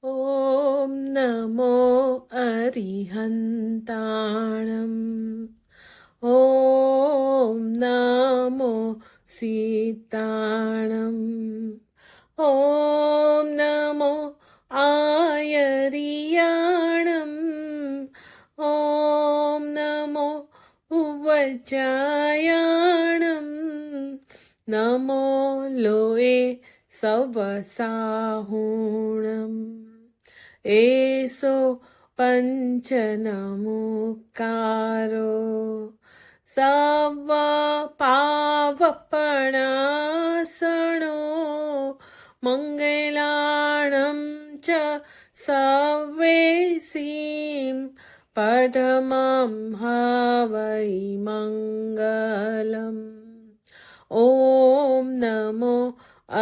ॐ नमो अरिहन्ताणम् ॐ नमो सीताणम् ॐ नमो आयर्याणम् ॐ नमो उवचायाणम् नमो लोये सवसाहुणम् एसो पञ्चनमुकारो सव पावपणासणो मङ्गलाणं च सवेसीं पठमं हवै मङ्गलम् ॐ नमो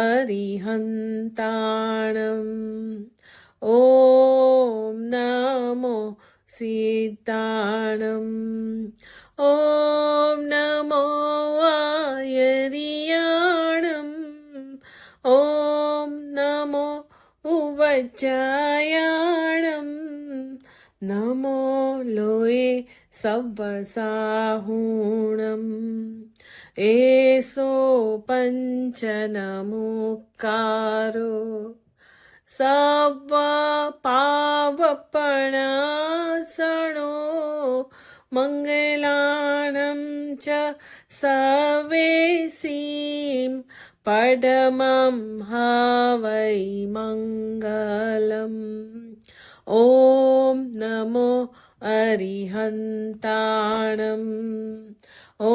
अरिहन्ताणम् ॐ नमो सीताणम् ॐ नमो आयर्याणम् ॐ नमो उवचायाणम् नमो लोये सवसाहुणम् एसो पञ्चनमुकारो सव पावपणासणो मङ्गलाणं च सवेसीं पठमं हवै मङ्गलम् ॐ नमो अरिहन्ताणम् ॐ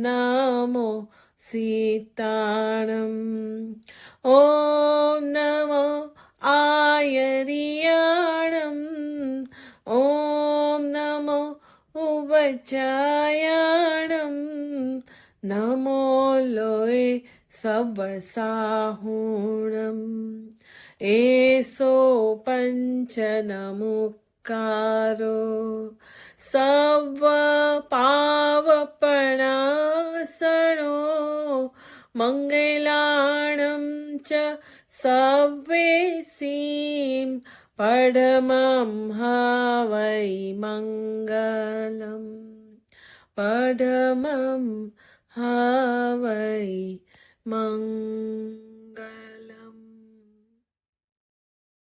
नमो सीताणम् ॐ नमो आयर्याणम् ॐ नमो उवचायाणम् नमो लोये सवसाहुणम् एसो पञ्चनमुकारो सव पावपणासणो मङ्गलाणं च सवेसीं पठमं हवै मङ्गलम् पठमं हवै मङ्गलम्